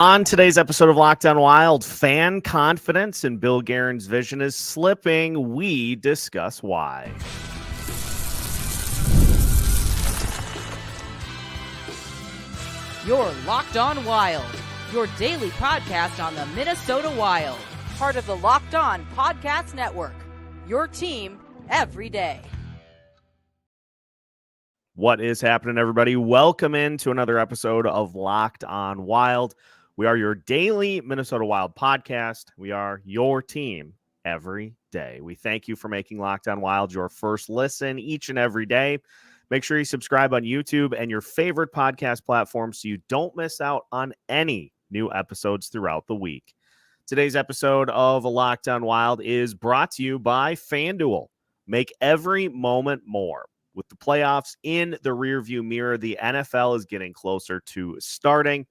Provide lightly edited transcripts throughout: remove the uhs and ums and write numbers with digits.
On today's episode of Locked On Wild, fan confidence in Bill Guerin's vision is slipping. We discuss why. You're Locked On Wild, your daily podcast on the Minnesota Wild, part of the Locked On Podcast Network, your team every day. What is happening, everybody? Welcome into another episode of Locked On Wild. We are your daily Minnesota Wild podcast. We are your team every day. We thank you for making Locked On Wild your first listen each and every day. Make sure you subscribe on YouTube and your favorite podcast platform so you don't miss out on any new episodes throughout the week. Today's episode of Locked On Wild is brought to you by FanDuel. Make every moment more. With the playoffs in the rearview mirror, the NFL is getting closer to starting.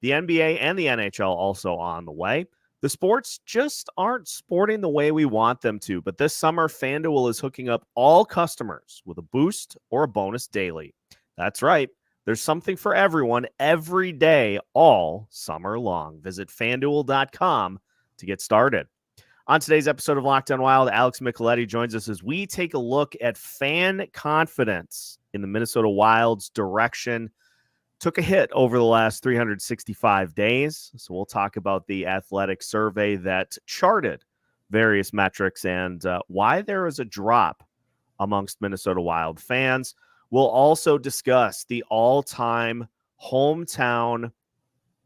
The NBA and the NHL also on the way. The sports just aren't sporting the way we want them to, but this summer, FanDuel is hooking up all customers with a boost or a bonus daily. That's right. There's something for everyone every day, all summer long. Visit FanDuel.com to get started. On today's episode of Locked On Wild, Alex Micheletti joins us as we take a look at fan confidence in the Minnesota Wild's direction. Took a hit over the last 365 days. So we'll talk about the athletic survey that charted various metrics and why there is a drop amongst Minnesota Wild fans. We'll also discuss the all-time hometown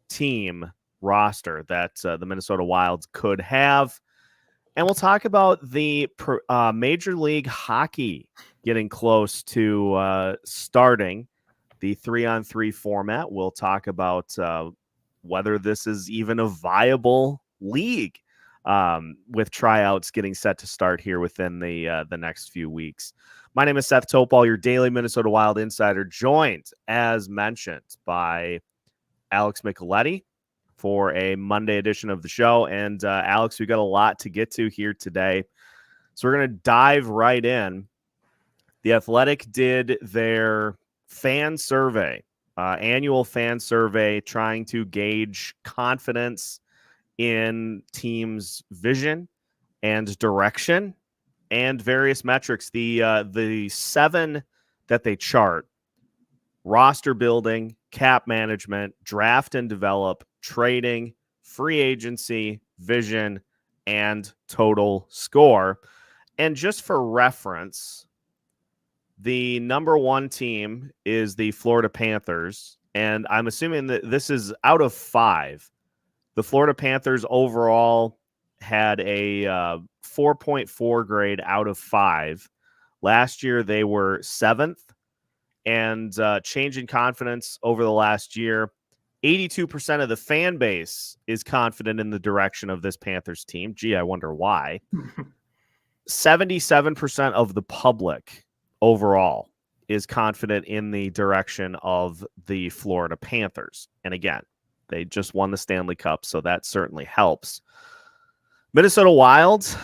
team roster that the Minnesota Wild could have. And we'll talk about the Major League Hockey getting close to starting. The 3-on-3 format. We'll talk about whether this is even a viable league with tryouts getting set to start here within the next few weeks. My name is Seth Toupal, your daily Minnesota Wild insider, joined, as mentioned, by Alex Micheletti for a Monday edition of the show. And Alex, we got a lot to get to here today. So we're going to dive right in. The Athletic did their fan survey, annual fan survey, trying to gauge confidence in teams' vision and direction and various metrics. The seven that they chart: roster building, cap management, draft and develop, trading, free agency, vision, and total score. And just for reference, the number one team is the Florida Panthers, and I'm assuming that this is out of 5. The Florida Panthers overall had a 4.4 grade out of 5. Last year, they were 7th, and change in confidence over the last year. 82% of the fan base is confident in the direction of this Panthers team. Gee, I wonder why. 77% of the public overall is confident in the direction of the Florida Panthers. And again, they just won the Stanley Cup, so that certainly helps. Minnesota Wild,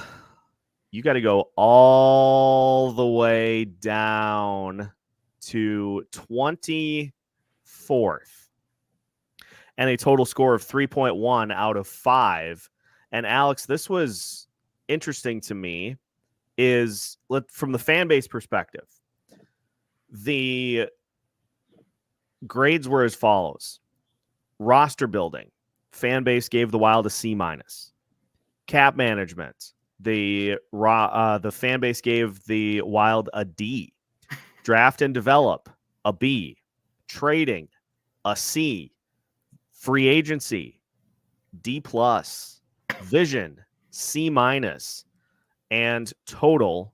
you got to go all the way down to 24th and a total score of 3.1 out of 5. And Alex, this was interesting to me. Is from the fan base perspective, the grades were as follows: roster building, fan base gave the Wild a C-. Cap management, the fan base gave the Wild a D. Draft and develop, a B. Trading, a C. Free agency, D+. Vision, C-. And total,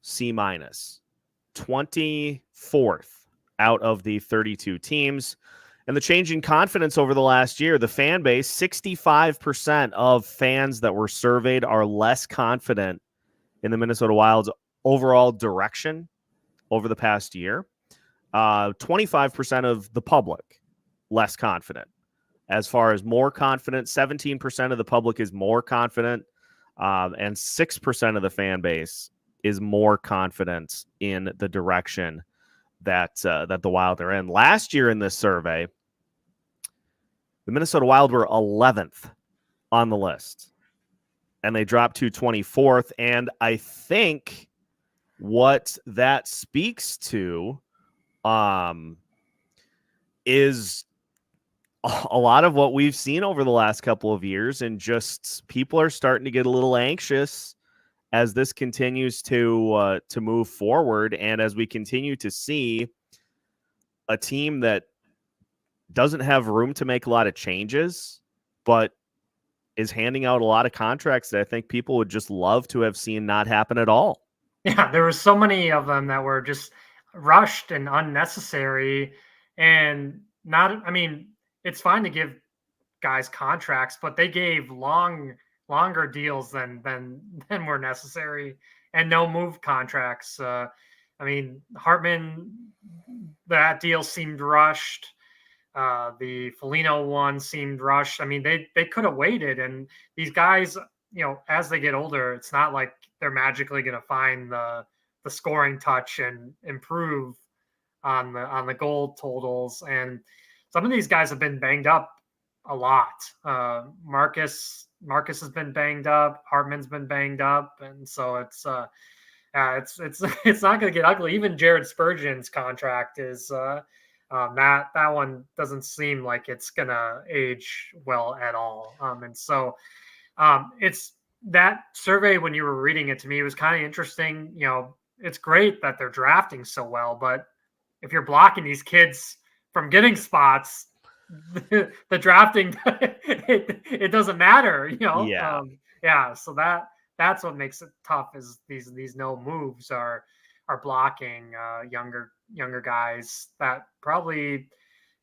C-. 24th out of the 32 teams. And the change in confidence over the last year, the fan base, 65% of fans that were surveyed are less confident in the Minnesota Wild's overall direction over the past year. 25% of the public less confident. As far as more confident, 17% of the public is more confident. And 6% of the fan base is more confident in the direction that the Wild are in. Last year in this survey, The Minnesota Wild were 11th on the list, and they dropped to 24th. And I think what that speaks to is a lot of what we've seen over the last couple of years, and just people are starting to get a little anxious as this continues to move forward, and as we continue to see a team that doesn't have room to make a lot of changes, but is handing out a lot of contracts that I think people would just love to have seen not happen at all. Yeah, there were so many of them that were just rushed and unnecessary, and not. I mean, it's fine to give guys contracts, but they gave longer deals than were necessary, and no move contracts. I mean, Hartman, that deal seemed rushed. The Foligno one seemed rushed. I mean, they could have waited, and these guys, as they get older, it's not like they're magically going to find the scoring touch and improve on the goal totals. And some of these guys have been banged up a lot. Marcus has been banged up. Hartman's been banged up, and so it's it's not going to get ugly. Even Jared Spurgeon's contract is that one doesn't seem like it's going to age well at all. And so it's that survey, when you were reading it to me, it was kind of interesting. It's great that they're drafting so well, but if you're blocking these kids from getting spots, the drafting it doesn't matter. So that's what makes it tough, is these no moves are blocking younger guys that probably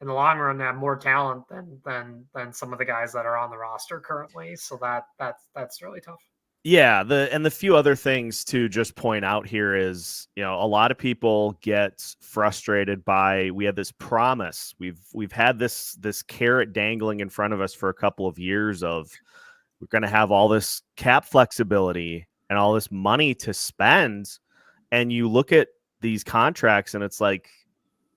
in the long run have more talent than some of the guys that are on the roster currently. So that's really tough. Yeah, the few other things to just point out here is, a lot of people get frustrated by, we have this promise. We've had this carrot dangling in front of us for a couple of years of, we're going to have all this cap flexibility and all this money to spend. And you look at these contracts and it's like,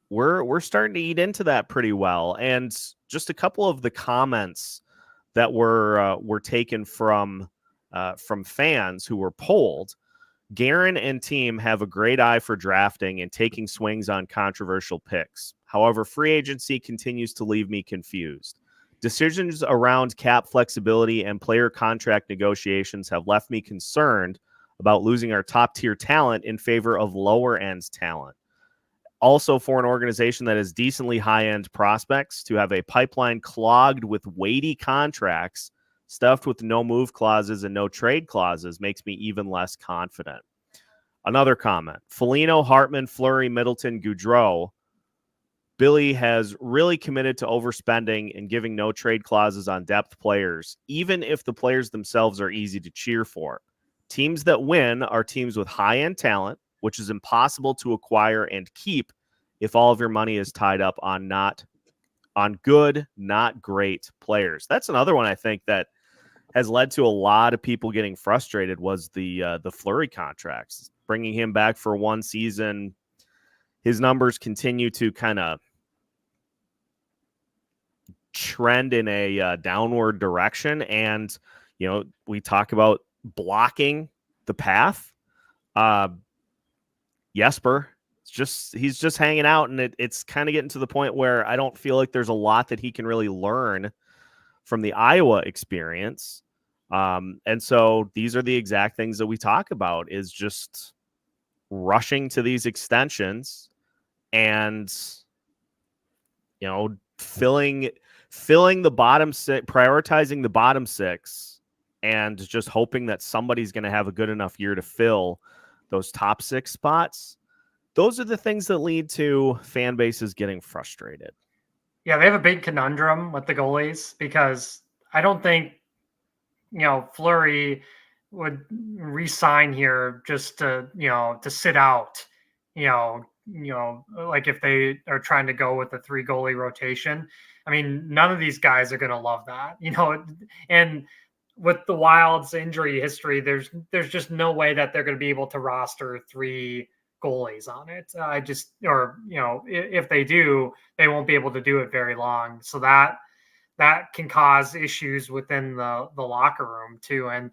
we're starting to eat into that pretty well. And just a couple of the comments that were taken from fans who were polled. Guerin and team have a great eye for drafting and taking swings on controversial picks. However, free agency continues to leave me confused. Decisions around cap flexibility and player contract negotiations have left me concerned about losing our top tier talent in favor of lower end talent. Also, for an organization that has decently high end prospects, to have a pipeline clogged with weighty contracts stuffed with no move clauses and no trade clauses makes me even less confident. Another comment: Foligno, Hartman, Fleury, Middleton, Gaudreau. Billy has really committed to overspending and giving no trade clauses on depth players, even if the players themselves are easy to cheer for. Teams that win are teams with high-end talent, which is impossible to acquire and keep if all of your money is tied up on good, not great players. That's another one I think that has led to a lot of people getting frustrated, was the Fleury contracts. Bringing him back for one season, his numbers continue to kind of trend in a downward direction. And, we talk about blocking the path. Jesper, he's just hanging out, and it's kind of getting to the point where I don't feel like there's a lot that he can really learn from the Iowa experience. And so these are the exact things that we talk about, is just rushing to these extensions and, filling the bottom six, prioritizing the bottom six, and just hoping that somebody's going to have a good enough year to fill those top six spots. Those are the things that lead to fan bases getting frustrated. Yeah, they have a big conundrum with the goalies, because I don't think, Fleury would re-sign here just to sit out, like if they are trying to go with a 3 goalie rotation. I mean, none of these guys are going to love that, and with the Wild's injury history, there's just no way that they're going to be able to roster 3 goalies on it. If they do, they won't be able to do it very long. So that can cause issues within the locker room too. And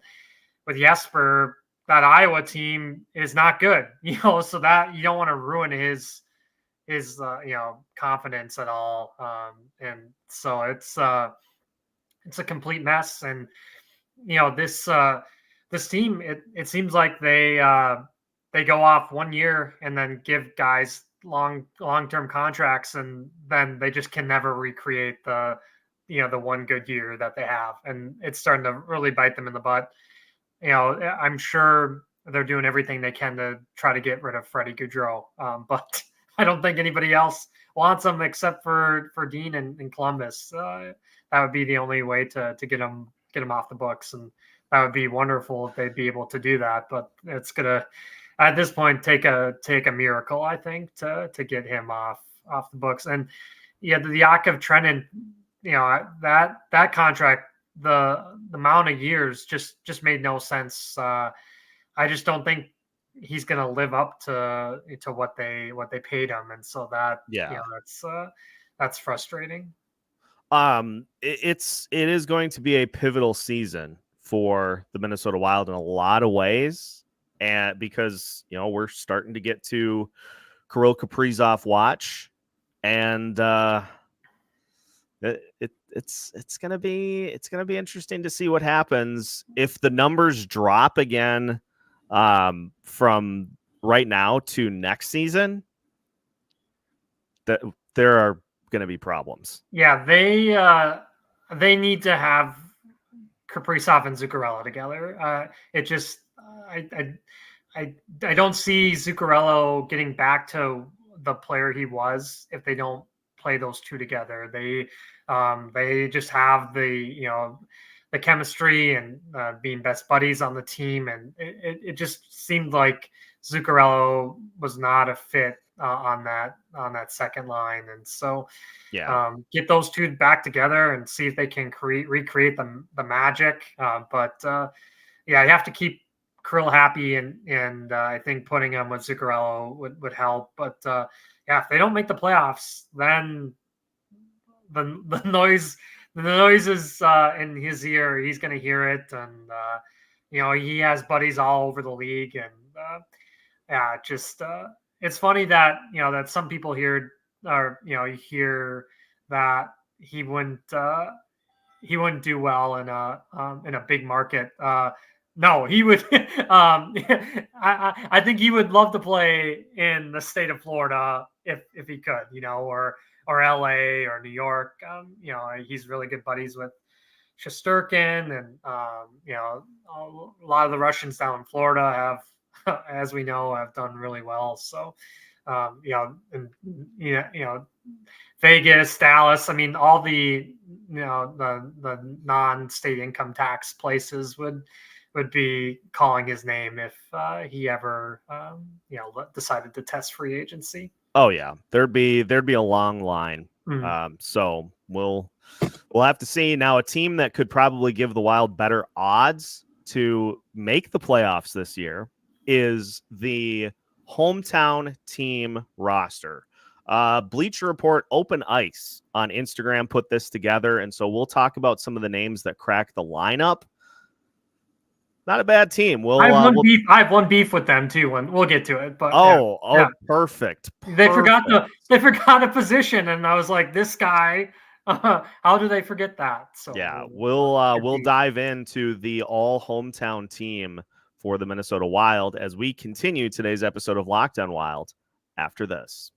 with Jesper, that Iowa team is not good, so that you don't want to ruin his confidence at all. And so it's a complete mess. And this team, it seems like they go off 1 year and then give guys long-term contracts, and then they just can never recreate the one good year that they have, and it's starting to really bite them in the butt. I'm sure they're doing everything they can to try to get rid of Freddie Gaudreau, but I don't think anybody else wants him except for Dean and Columbus. That would be the only way to get him off the books, and that would be wonderful if they'd be able to do that. But it's gonna, at this point, take a miracle, I think, to get him off the books. And the Yakov Trenin, that contract, the amount of years just made no sense. I just don't think he's going to live up to what they paid him, and so that that's frustrating. It is going to be a pivotal season for the Minnesota Wild in a lot of ways, and because we're starting to get to Carill Kaprizov watch, and it's gonna be interesting to see what happens if the numbers drop again from right now to next season. That there are going to be problems. Yeah, they need to have Kaprizov and Zuccarello together. It just I don't see Zuccarello getting back to the player he was if they don't play those two together. They just have the chemistry and being best buddies on the team, and it just seemed like Zuccarello was not a fit on that second line. And so get those two back together and see if they can recreate the magic. But you have to keep Kirill happy, and I think putting him with Zuccarello would help. But if they don't make the playoffs, then the noise is in his ear. He's going to hear it, and he has buddies all over the league, and it's funny that that some people hear hear that he wouldn't do well in a big market. No, he would. I think he would love to play in the state of Florida if he could, or LA or New York. He's really good buddies with Shesterkin, and a lot of the Russians down in Florida have, as we know, have done really well. So, Vegas, Dallas. I mean, all the the non-state income tax places would be calling his name if he ever decided to test free agency. Oh yeah, there'd be a long line. So we'll have to see. Now, a team that could probably give the Wild better odds to make the playoffs this year is the hometown team roster. Bleacher Report Open Ice on Instagram put this together, and so we'll talk about some of the names that crack the lineup. Not a bad team. I have one beef with them too. When we'll get to it, but perfect. They forgot a position, and I was like, this guy. How do they forget that? So we'll dive into the all hometown team for the Minnesota Wild as we continue today's episode of Locked On Wild after this.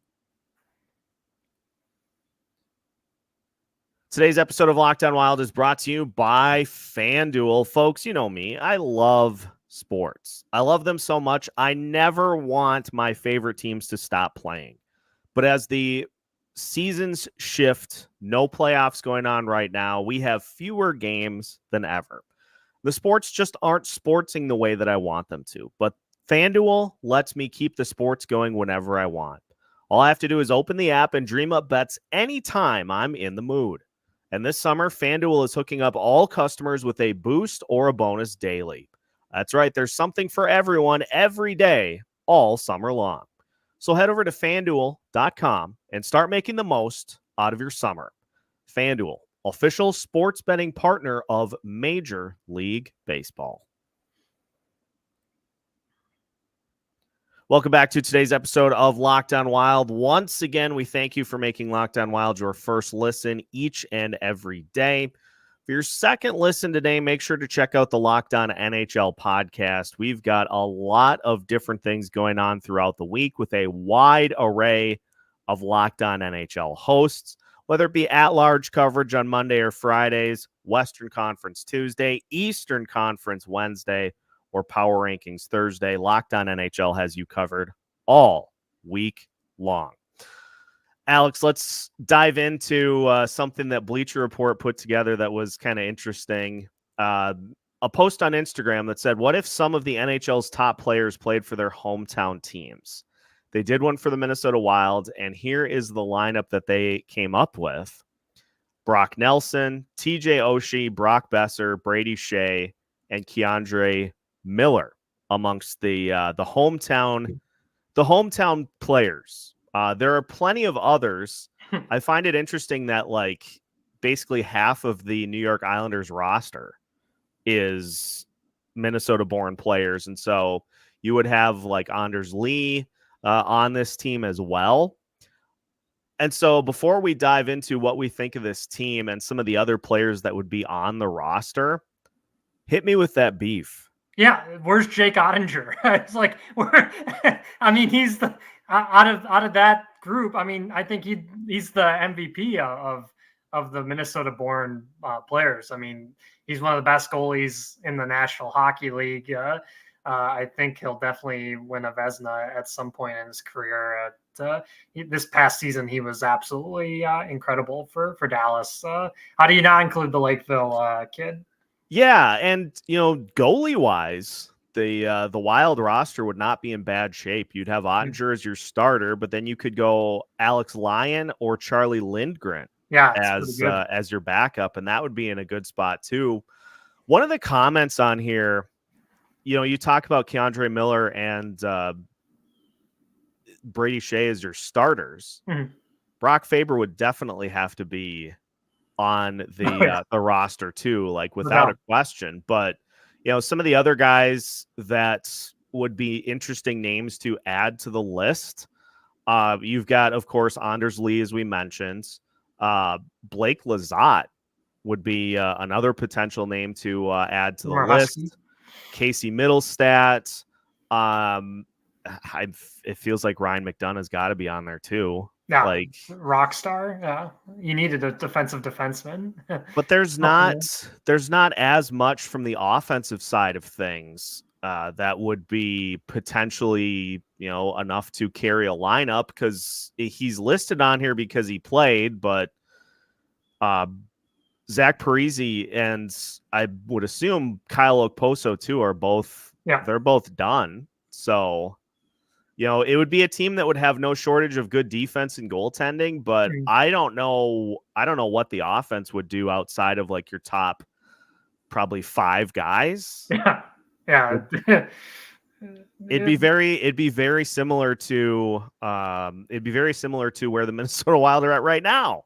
Today's episode of Locked On Wild is brought to you by FanDuel. Folks, you know me. I love sports. I love them so much. I never want my favorite teams to stop playing. But as the seasons shift, no playoffs going on right now, we have fewer games than ever. The sports just aren't sportsing the way that I want them to. But FanDuel lets me keep the sports going whenever I want. All I have to do is open the app and dream up bets anytime I'm in the mood. And this summer, FanDuel is hooking up all customers with a boost or a bonus daily. That's right. There's something for everyone every day, all summer long. So head over to FanDuel.com and start making the most out of your summer. FanDuel, official sports betting partner of Major League Baseball. Welcome back to today's episode of Locked On Wild. Once again, we thank you for making Locked On Wild your first listen each and every day. For your second listen today, make sure to check out the Locked On NHL podcast. We've got a lot of different things going on throughout the week with a wide array of Locked On NHL hosts, whether it be at-large coverage on Monday or Fridays, Western Conference Tuesday, Eastern Conference Wednesday, or Power Rankings Thursday. Locked On NHL has you covered all week long. Alex, let's dive into something that Bleacher Report put together that was kind of interesting. A post on Instagram that said, what if some of the NHL's top players played for their hometown teams? They did one for the Minnesota Wild, and here is the lineup that they came up with. Brock Nelson, TJ Oshie, Brock Besser, Brady Shea, and Marc-Andre Miller amongst the hometown players. There are plenty of others. I find it interesting that basically half of the New York Islanders roster is Minnesota-born players, and so you would have Anders Lee on this team as well. And so before we dive into what we think of this team and some of the other players that would be on the roster, hit me with that beef. Yeah, where's Jake Ottinger? It's he's the out of that group. I mean, I think he's the MVP of the Minnesota-born players. I mean, he's one of the best goalies in the National Hockey League. I think he'll definitely win a Vezina at some point in his career. This past season, he was absolutely incredible for Dallas. How do you not include the Lakeville kid? Yeah, and goalie wise, the Wild roster would not be in bad shape. You'd have Ottinger as your starter, but then you could go Alex Lyon or Charlie Lindgren as your backup, and that would be in a good spot too. One of the comments on here, you talk about Marc-Andre Miller and Brady Shea as your starters. Mm-hmm. Brock Faber would definitely have to be on the roster too, without a question. But some of the other guys that would be interesting names to add to the list. You've got, of course, Anders Lee, as we mentioned. Blake Lizotte would be another potential name to add to the list. Casey Middlestat. It feels like Ryan McDonough's got to be on there too. Yeah, rock star. Yeah, you needed a defensive defenseman. But there's not as much from the offensive side of things that would be potentially enough to carry a lineup, because he's listed on here because he played, but Zach Parise and I would assume Kyle Okposo too are both. Yeah, they're both done. So. It would be a team that would have no shortage of good defense and goaltending, but I don't know what the offense would do outside of your top probably 5 guys. Yeah. It'd be very similar to where the Minnesota Wild are at right now.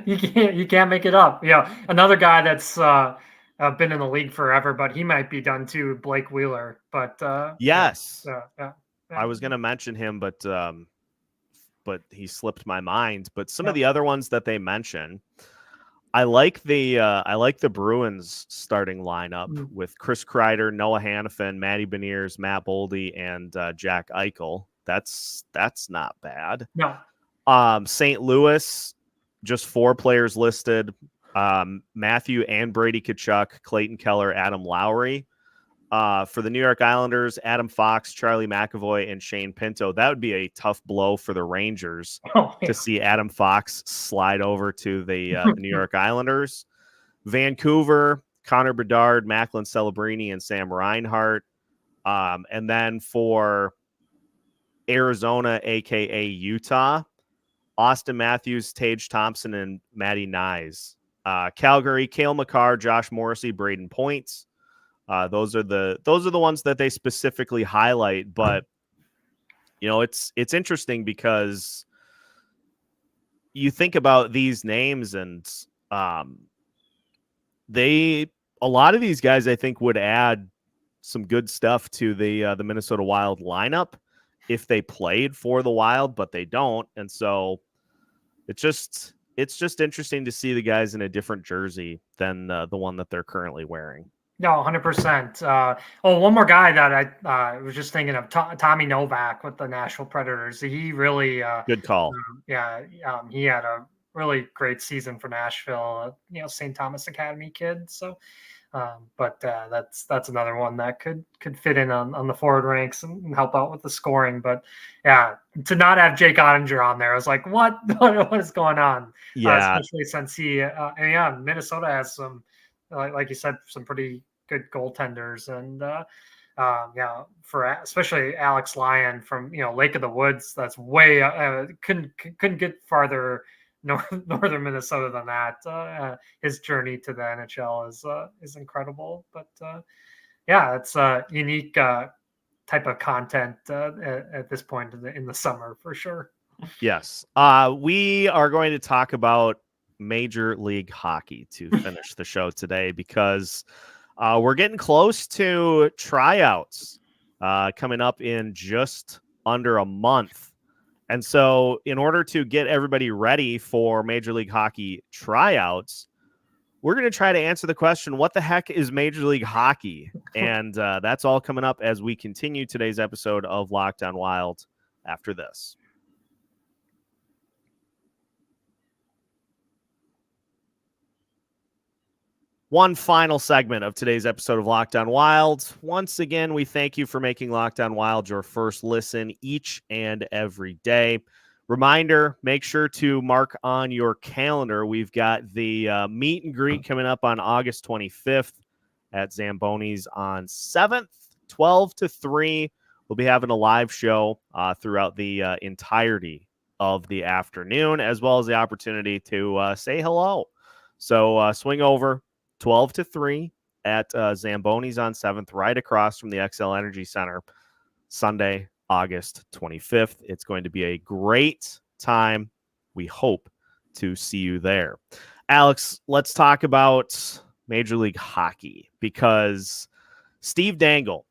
You can't make it up. Another guy that's been in the league forever, but he might be done too, Blake Wheeler. But yes. I was going to mention him, but he slipped my mind. But some of the other ones that they mention, I like the Bruins starting lineup with Chris Kreider, Noah Hannafin, Matty Beniers, Matt Boldy, and Jack Eichel. That's not bad. No. St. Louis, just 4 players listed: Matthew and Brady Tkachuk, Clayton Keller, Adam Lowry. For the New York Islanders, Adam Fox, Charlie McAvoy, and Shane Pinto. That would be a tough blow for the Rangers to see Adam Fox slide over to the New York Islanders. Vancouver, Connor Bedard, Macklin Celebrini, and Sam Reinhart. And then for Arizona, a.k.a. Utah, Austin Matthews, Tage Thompson, and Matty Nyes. Calgary, Cale Makar, Josh Morrissey, Braden Points. Those are the ones that they specifically highlight, but it's interesting because you think about these names and A lot of these guys, I think, would add some good stuff to the Minnesota Wild lineup if they played for the Wild, but they don't. And so it's just interesting to see the guys in a different jersey than the one that they're currently wearing. No, 100%. One more guy that I was just thinking of, Tommy Novak with the Nashville Predators. He really good call. He had a really great season for Nashville. St. Thomas Academy kid. So, but that's another one that could fit in on the forward ranks and help out with the scoring. But yeah, to not have Jake Ottinger on there, I was like, what is going on? Yeah, especially since Minnesota has some. Like you said, some pretty good goaltenders, and for especially Alex Lyon from Lake of the Woods. That's way couldn't get farther northern Minnesota than that. His journey to the NHL is incredible, but it's a unique type of content at this point in the summer for sure. Yes, we are going to talk about Major League Hockey to finish the show today because we're getting close to tryouts coming up in just under a month. And so in order to get everybody ready for Major League Hockey tryouts, we're going to try to answer the question, what the heck is Major League Hockey? And that's all coming up as we continue today's episode of Locked On Wild after this. One final segment of today's episode of Locked On Wild. Once again, we thank you for making Locked On Wild your first listen each and every day. Reminder, make sure to mark on your calendar. We've got the meet and greet coming up on August 25th at Zamboni's on 7th, 12 to 3. We'll be having a live show throughout the entirety of the afternoon, as well as the opportunity to say hello. So swing over 12 to 3 at Zamboni's on 7th, right across from the XL Energy Center, Sunday, August 25th. It's going to be a great time. We hope to see you there. Alex, let's talk about Major League Hockey because Steve Dangle,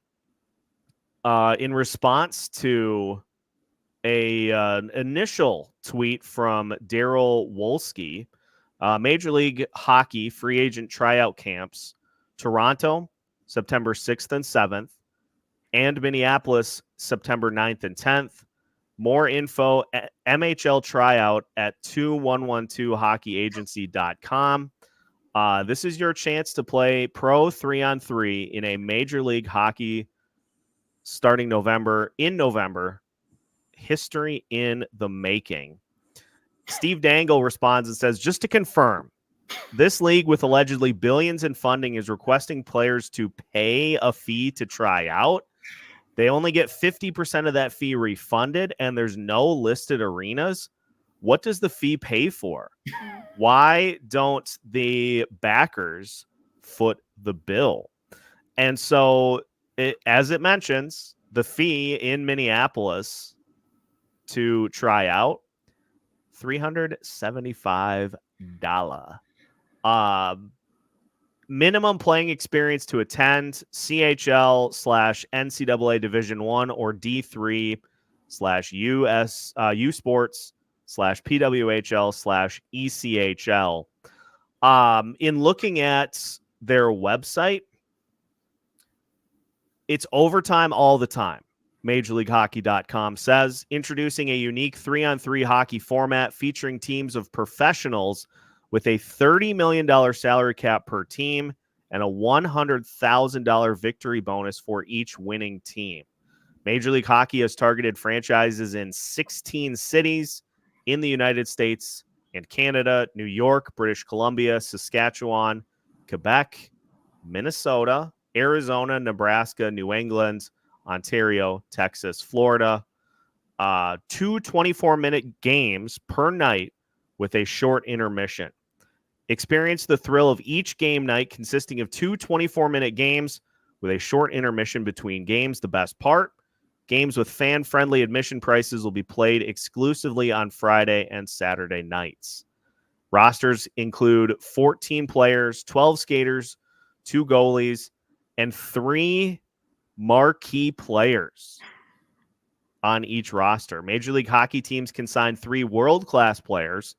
in response to an initial tweet from Daryl Wolski, Major League Hockey free agent tryout camps, Toronto, September 6th and 7th, and Minneapolis, September 9th and 10th. More info at MHL tryout at 2112hockeyagency.com. This is your chance to play pro 3-on-3 in a Major League Hockey starting in November. History in the making. Steve Dangle responds and says, just to confirm, this league with allegedly billions in funding is requesting players to pay a fee to try out. They only get 50% of that fee refunded, and there's no listed arenas. What does the fee pay for? Why don't the backers foot the bill? And so, as it mentions, the fee in Minneapolis to try out, $375. Minimum playing experience to attend CHL/NCAA Division I or D3/U Sports/PWHL/ECHL. In looking at their website, it's overtime all the time. MajorLeagueHockey.com says, introducing a unique 3-on-3 hockey format featuring teams of professionals with a $30 million salary cap per team and a $100,000 victory bonus for each winning team. Major League Hockey has targeted franchises in 16 cities in the United States and Canada, New York, British Columbia, Saskatchewan, Quebec, Minnesota, Arizona, Nebraska, New England, Ontario, Texas, Florida. 2 24-minute games per night with a short intermission. Experience the thrill of each game night consisting of 2 24-minute games with a short intermission between games. The best part, games with fan-friendly admission prices will be played exclusively on Friday and Saturday nights. Rosters include 14 players, 12 skaters, 2 goalies, and 3 marquee players on each roster. Major League Hockey teams can sign 3 world-class players.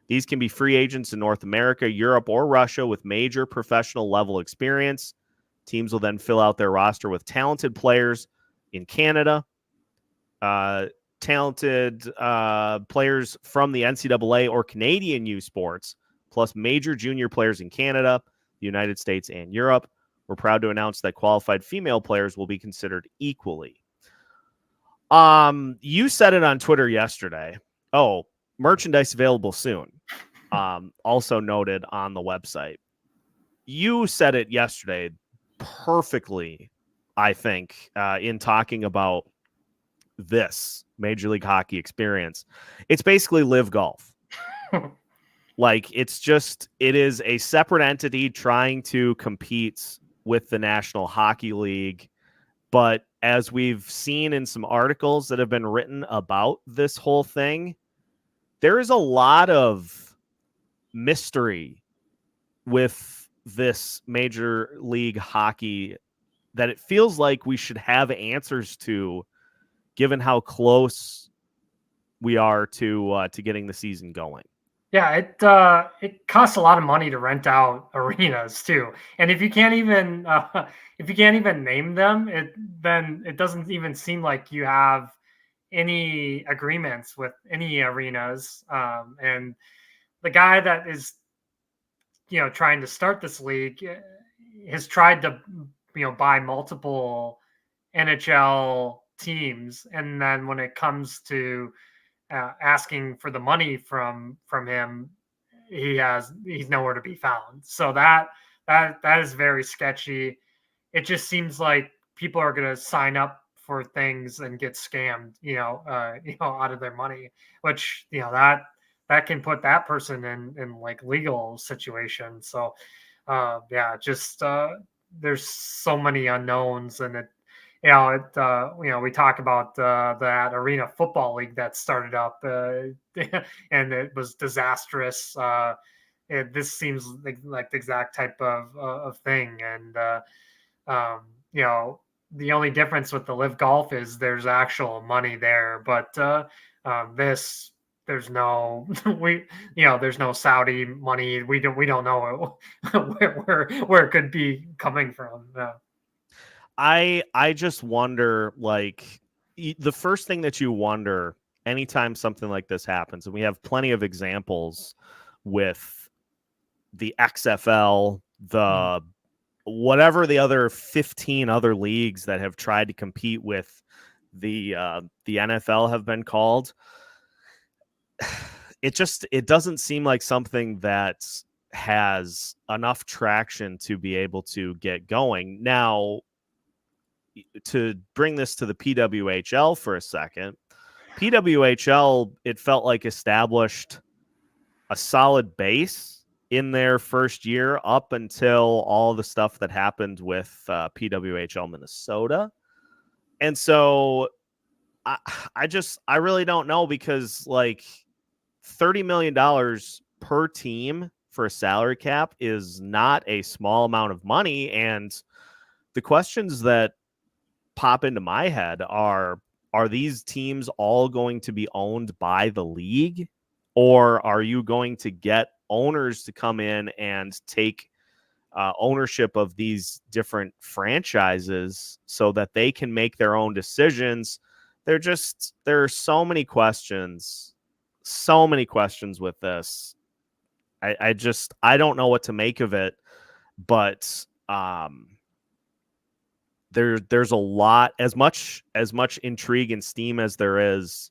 These can be free agents in North America, Europe, or Russia with major professional level experience. Teams will then fill out their roster with talented players in Canada, talented players from the NCAA or Canadian U Sports, plus major junior players in Canada, the United States, and Europe. We're proud to announce that qualified female players will be considered equally. You said it on Twitter yesterday. Oh, merchandise available soon. Also noted on the website. You said it yesterday perfectly, I think, in talking about this Major League Hockey experience. It's basically live golf. Like, it is a separate entity trying to compete with the National Hockey League. But as we've seen in some articles that have been written about this whole thing, there is a lot of mystery with this Major League Hockey that it feels like we should have answers to, given how close we are to getting the season going. Yeah, it costs a lot of money to rent out arenas too, and if you can't even name them, then it doesn't even seem like you have any agreements with any arenas. And the guy that is trying to start this league has tried to buy multiple NHL teams, and then when it comes to asking for the money from him, he's nowhere to be found. So that is very sketchy. It just seems like people are going to sign up for things and get scammed, out of their money, which that can put that person in like legal situations. So there's so many unknowns, and we talk about that arena football league that started up, and it was disastrous. This seems like the exact type of thing, and the only difference with the live golf is there's actual money there, but there's no there's no Saudi money. We don't know where it could be coming from. I just wonder, like, the first thing that you wonder anytime something like this happens, and we have plenty of examples with the XFL, the whatever the other 15 other leagues that have tried to compete with the NFL have been called. It doesn't seem like something that has enough traction to be able to get going. Now, to bring this to the PWHL for a second, PWHL, it felt like established a solid base in their first year up until all the stuff that happened with PWHL Minnesota. And so I really don't know, because like $30 million per team for a salary cap is not a small amount of money. And the questions that pop into my head are these teams all going to be owned by the league, or are you going to get owners to come in and take ownership of these different franchises so that they can make their own decisions? There are so many questions with this. I don't know what to make of it, but there's a lot, as much intrigue and steam as there is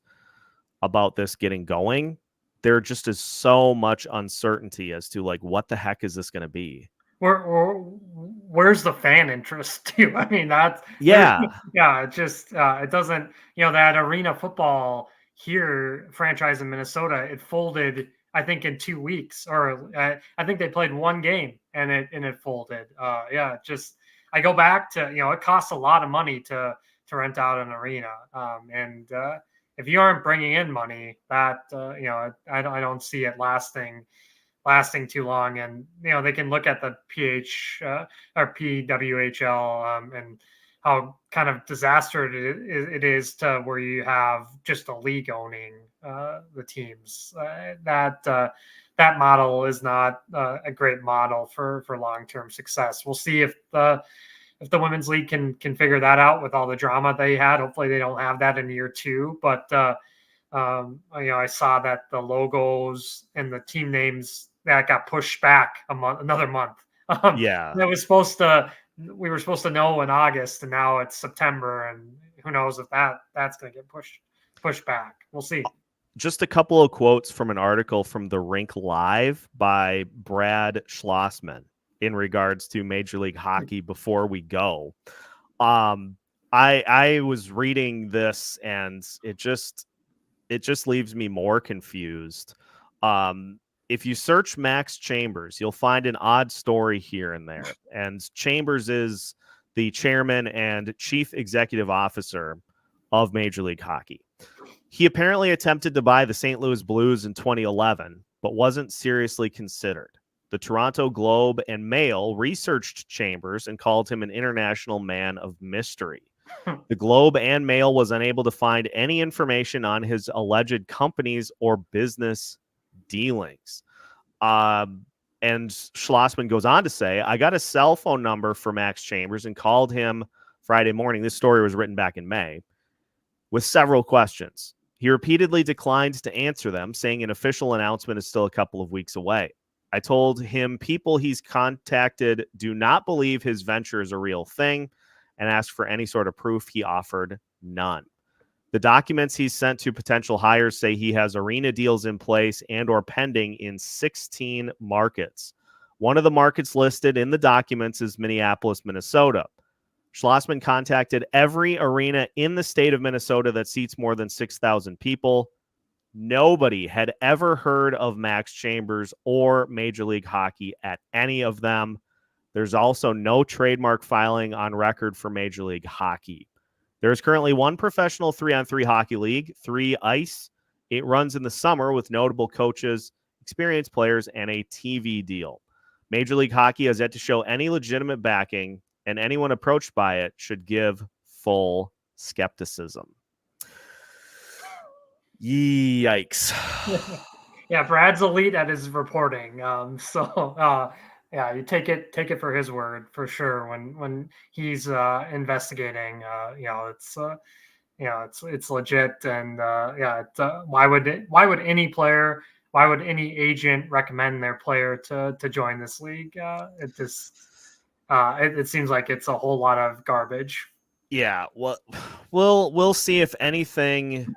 about this getting going. There just is so much uncertainty as to like, what the heck is this going to be? Where's the fan interest too? I mean, that's it just it doesn't, that arena football here franchise in Minnesota, it folded, I think, in 2 weeks, or I think they played one game and it folded. I go back to, it costs a lot of money to rent out an arena, and if you aren't bringing in money, that I don't see it lasting lasting too long. And they can look at the or PWHL and how kind of disaster it is to where you have just a league owning the teams. That model is not a great model for long-term success. We'll see if the women's league can figure that out with all the drama they had. Hopefully they don't have that in year 2, but I saw that the logos and the team names that got pushed back another month. Yeah. We were supposed to know in August, and now it's September, and who knows if that's going to get pushed back. We'll see. Just a couple of quotes from an article from the Rink Live by Brad Schlossman in regards to Major League Hockey before we go. I was reading this, and it just leaves me more confused. If you search Max Chambers, you'll find an odd story here and there. And Chambers is the chairman and chief executive officer of Major League Hockey. He apparently attempted to buy the St. Louis Blues in 2011, but wasn't seriously considered. The Toronto Globe and Mail researched Chambers and called him an international man of mystery. The Globe and Mail was unable to find any information on his alleged companies or business dealings. And Schlossman goes on to say, I got a cell phone number for Max Chambers and called him Friday morning. This story was written back in May with several questions. He repeatedly declined to answer them, saying an official announcement is still a couple of weeks away. I told him people he's contacted do not believe his venture is a real thing and asked for any sort of proof. He offered none. The documents he's sent to potential hires say he has arena deals in place and or pending in 16 markets. One of the markets listed in the documents is Minneapolis, Minnesota. Schlossman contacted every arena in the state of Minnesota that seats more than 6,000 people. Nobody had ever heard of Max Chambers or Major League Hockey at any of them. There's also no trademark filing on record for Major League Hockey. There is currently one professional 3-on-3 hockey league, 3 Ice. It runs in the summer with notable coaches, experienced players, and a TV deal. Major League Hockey has yet to show any legitimate backing, and anyone approached by it should give full skepticism. Yikes. Yeah, Brad's elite at his reporting. Yeah, you take it for his word for sure. When he's investigating, it's legit. And why would any player, why would any agent recommend their player to join this league? It seems like it's a whole lot of garbage. Yeah, well, we'll see if anything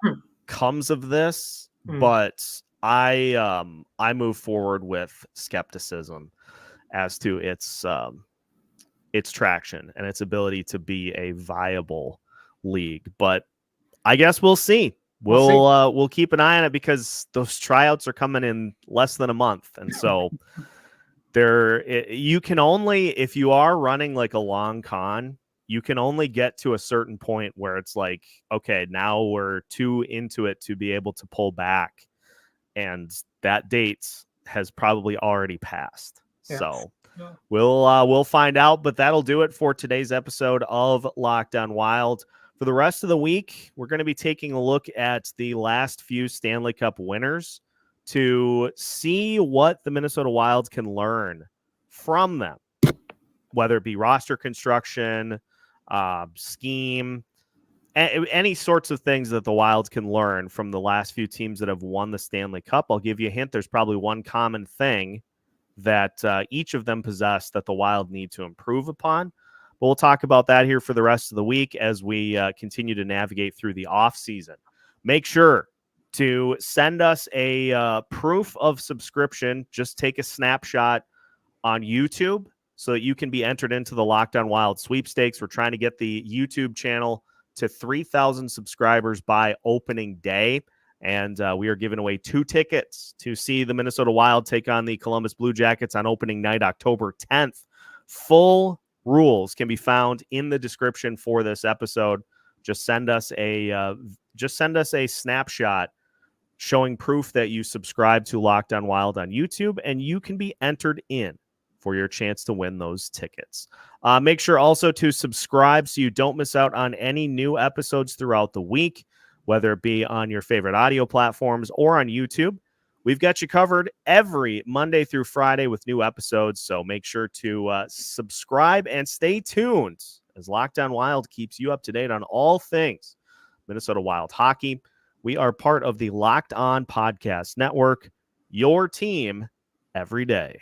comes of this, but I move forward with skepticism as to its traction and its ability to be a viable league. But I guess we'll see. We'll keep an eye on it because those tryouts are coming in less than a month, and so you can only, if you are running like a long con, you can only get to a certain point where it's like, okay, now we're too into it to be able to pull back, and that date has probably already passed. Yes. So we'll find out, but that'll do it for today's episode of Locked On Wild. For the rest of the week, we're going to be taking a look at the last few Stanley Cup winners to see what the Minnesota Wild can learn from them, whether it be roster construction, scheme, any sorts of things that the Wild can learn from the last few teams that have won the Stanley Cup. I'll give you a hint. There's probably one common thing that each of them possess that the Wild need to improve upon. But we'll talk about that here for the rest of the week as we continue to navigate through the off season. Make sure to send us a proof of subscription. Just take a snapshot on YouTube so that you can be entered into the Locked On Wild sweepstakes. We're trying to get the YouTube channel to 3,000 subscribers by opening day. And we are giving away 2 tickets to see the Minnesota Wild take on the Columbus Blue Jackets on opening night, October 10th. Full rules can be found in the description for this episode. Just send us a snapshot showing proof that you subscribe to Locked On Wild on YouTube, and you can be entered in for your chance to win those tickets. Make sure also to subscribe so you don't miss out on any new episodes throughout the week, whether it be on your favorite audio platforms or on YouTube. We've got you covered every Monday through Friday with new episodes, so make sure to subscribe and stay tuned as Locked On Wild keeps you up to date on all things Minnesota Wild hockey. We are part of the Locked On Podcast Network, your team every day.